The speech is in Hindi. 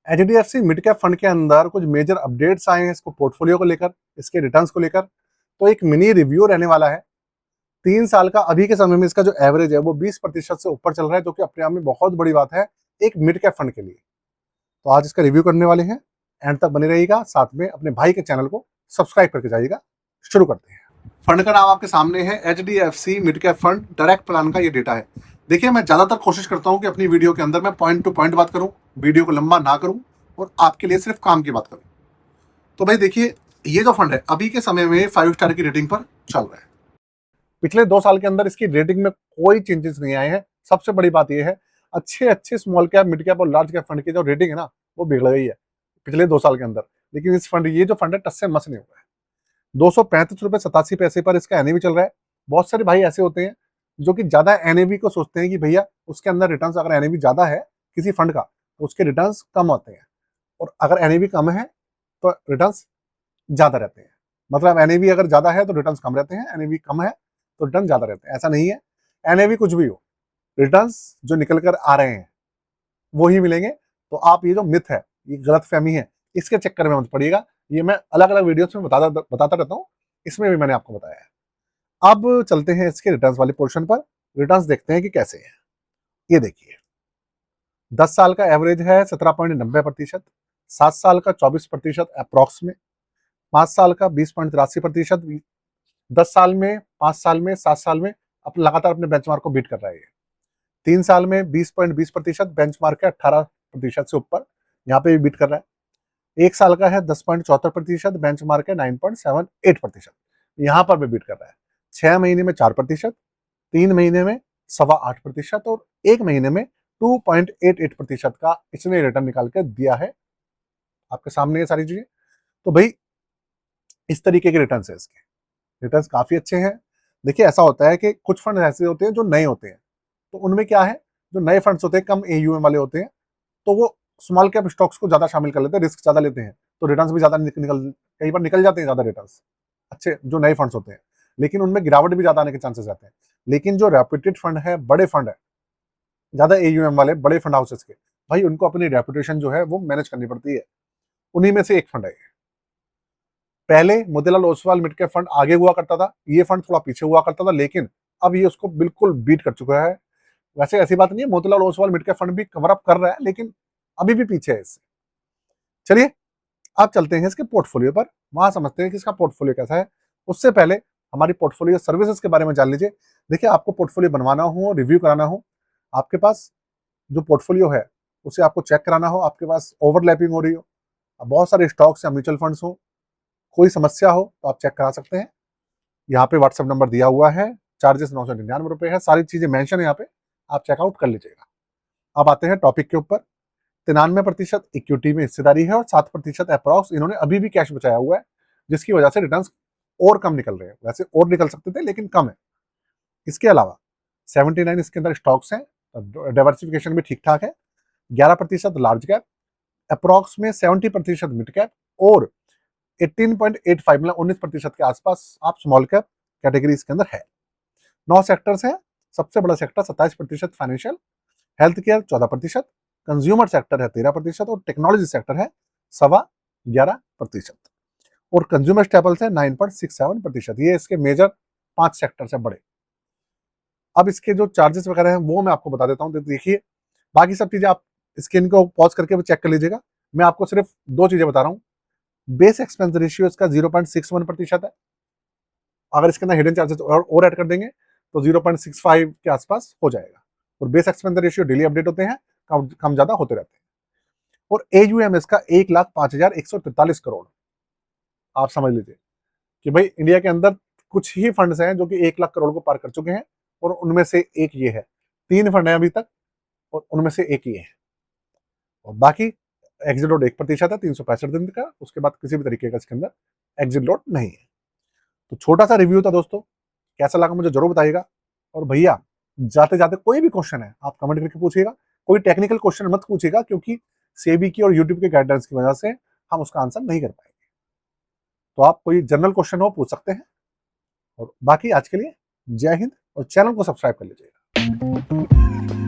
एचडीएफसी मिड कैप फंड के अंदर कुछ मेजर अपडेट्स आए हैं इसको पोर्टफोलियो को लेकर, इसके रिटर्न्स को लेकर। तो एक मिनी रिव्यू रहने वाला है। 3 साल का अभी के समय में इसका जो एवरेज है वो 20% से ऊपर चल रहा है, जो कि अपने आप में बहुत बड़ी बात है एक मिड कैप फंड के लिए। तो आज इसका रिव्यू करने वाले हैं, एंड तक बने रहिएगा, साथ में अपने भाई के चैनल को सब्सक्राइब करके जाइएगा। शुरू करते हैं। फंड का नाम आपके सामने है, HDFC mid cap fund direct plan का ये डेटा है। देखिए, मैं ज्यादातर कोशिश करता हूं कि अपनी वीडियो के अंदर मैं पॉइंट टू पॉइंट बात करूं, वीडियो को लंबा ना करूं और आपके लिए सिर्फ काम की बात करूं। तो भाई देखिए, ये जो फंड है अभी के समय में 5 स्टार की रेटिंग पर चल रहा है। पिछले 2 साल के अंदर इसकी रेटिंग में कोई चेंजेस नहीं आए हैं। सबसे बड़ी बात यह है, अच्छे अच्छे स्मॉल कैप, मिड कैप और लार्ज कैप फंड की जो रेटिंग है ना, वो बिगड़ गई है पिछले 2 साल के अंदर। लेकिन इस फंड, ये जो फंड है, टस से मस नहीं हुआ है। 235 रुपए 87 पैसे पर इसका एनएवी चल रहा है। बहुत सारे भाई ऐसे होते हैं जो कि ज्यादा एनएवी को सोचते हैं कि भैया उसके अंदर रिटर्न्स, अगर एनएवी ज्यादा है किसी फंड का तो उसके रिटर्न्स कम होते हैं, और अगर एनएवी कम है तो रिटर्न्स ज्यादा रहते हैं। मतलब एनएवी अगर ज्यादा है तो रिटर्न्स कम रहते हैं, एनएवी कम है तो रिटर्न ज्यादा रहते हैं। ऐसा नहीं है, एनएवी कुछ भी हो, रिटर्न्स जो निकल कर आ रहे हैं वो ही मिलेंगे। तो आप ये जो मिथ है, ये गलत फहमी है, इसके चक्कर में मत पड़िएगा। ये मैं अलग अलग वीडियोस में बताता रहता हूँ, इसमें भी मैंने आपको बताया है। अब चलते हैं इसके रिटर्न्स वाले पोर्शन पर। रिटर्न्स देखते हैं कि कैसे हैं। ये देखिए, 10 साल का एवरेज है 17.90%, 7 साल का 24% अप्रॉक्स में, 5 साल का 20.83%, 10 साल में, 5 साल में, 7 साल में लगातार अपने बेंचमार्क को बीट कर रहा है। 3 साल में 20.20%, बेंचमार्क है 18% से ऊपर, यहाँ पे भी बीट कर रहा है। 1 साल का है 10.74%, बेंचमार्क है 9.78%, यहाँ पर भी बीट कर रहा है। 6 महीने में 4%, 3 महीने में 8.25% और 1 महीने में 2.88% का इसने रिटर्न निकाल के दिया है। आपके सामने ये सारी चीजें। तो भाई इस तरीके के रिटर्न है इसके, रिटर्न काफी अच्छे हैं। देखिए, ऐसा होता है कि कुछ फंड ऐसे होते हैं जो नए होते हैं, तो उनमें क्या है, जो नए फंड्स होते हैं, कम एयूएम वाले होते हैं, तो वो स्मॉल कैप स्टॉक्स को ज्यादा शामिल कर लेते हैं, रिस्क ज्यादा लेते हैं, तो रिटर्न्स भी ज्यादा निकल कई बार निकल जाते हैं ज्यादा रिटर्न्स अच्छे जो नए फंड्स होते हैं। लेकिन उनमें गिरावट भी ज्यादा आने के चांसेस रहते हैं। लेकिन जो रेप्यूटेड फंड है, बड़े फंड है, ज्यादा एयूएम वाले बड़े फंड हाउसेस के, भाई उनको अपनी रेपुटेशन जो है वो मैनेज करनी पड़ती है। उन्हीं में से एक फंड है। पहले Motilal Oswal mid cap fund आगे हुआ करता था, ये फंड थोड़ा पीछे हुआ करता था, लेकिन अब ये उसको बिल्कुल बीट कर चुका है। वैसे ऐसी बात नहीं है, Motilal Oswal mid cap fund भी कवर अप कर रहा है, लेकिन अभी भी पीछे है इससे। चलिए, अब चलते हैं इसके पोर्टफोलियो पर, वहां समझते हैं कि इसका पोर्टफोलियो कैसा है। उससे पहले हमारी पोर्टफोलियो सर्विसेज के बारे में जान लीजिए। देखिए, आपको पोर्टफोलियो बनवाना हो, रिव्यू कराना हो, आपके पास जो पोर्टफोलियो है उसे आपको चेक कराना हो, आपके पास ओवरलैपिंग हो रही हो, बहुत सारे स्टॉक्स या म्यूचुअल फंड्स हो, कोई समस्या हो तो आप चेक करा सकते हैं। यहाँ पे व्हाट्सएप नंबर दिया हुआ है, चार्जेस 999 है, सारी चीजें मेंशन है यहाँ पे, आप चेकआउट कर लीजिएगा। अब आते हैं टॉपिक के ऊपर। 93% इक्विटी में हिस्सेदारी है और 7% अप्रॉक्स इन्होंने अभी भी कैश बचाया हुआ है, जिसकी वजह से रिटर्न्स और कम निकल रहे हैं। वैसे और निकल सकते थे लेकिन कम है। इसके अलावा 79 इसके अंदर स्टॉक्स हैं, डाइवर्सिफिकेशन भी ठीक ठाक है। 11% लार्ज कैप, अप्रॉक्स में 70% मिड कैप और 18.85 मतलब 19% के आसपास आप स्मॉल कैप कैटेगरी इसके अंदर है। 9 सेक्टर्स हैं। सबसे बड़ा sector 27% financial, health care 14%, consumer sector है 13% और टेक्नोलॉजी सेक्टर है 11.25%। और कंज्यूमर स्टेपल्स है 9.67%। ये इसके मेजर 5 सेक्टर्स है बड़े। अब इसके जो चार्जेस वगैरह हैं वो मैं आपको बता देता हूँ। देखिए, बाकी सब चीजें आप स्क्रीन को पॉज करके चेक कर लीजिएगा। मैं आपको सिर्फ 2 चीजें बता रहा हूँ। बेस एक्सपेंस रेशियो इसका 0.61% है। अगर इसके अंदर हिडन चार्जेस और ऐड कर देंगे तो 0.65 के आसपास हो जाएगा। और base expense ratio daily update होते हैं, कम ज्यादा होते रहते हैं। और एयूएम इसका 1,05,143 करोड़। आप समझ लीजिए कि भाई इंडिया के अंदर कुछ ही फंड्स हैं जो कि 1 लाख करोड़ को पार कर चुके हैं, और उनमें से एक ये है। 3 फंड है अभी तक और उनमें से एक ये है। और बाकी एग्जिट लोड 1% है 365 दिन का, उसके बाद किसी भी तरीके का इसके अंदर एग्जिट लोड नहीं है। तो छोटा सा रिव्यू था दोस्तों, कैसा लगा मुझे जरूर बताइएगा। और भैया, जाते जाते कोई भी क्वेश्चन है आप कमेंट करके पूछिएगा। कोई टेक्निकल क्वेश्चन मत पूछिएगा, क्योंकि सेबी की और यूट्यूब के गाइडेंस की वजह से हम उसका आंसर नहीं कर पाएंगे। तो आप कोई जनरल क्वेश्चन हो पूछ सकते हैं। और बाकी आज के लिए जय हिंद, और चैनल को सब्सक्राइब कर लीजिएगा।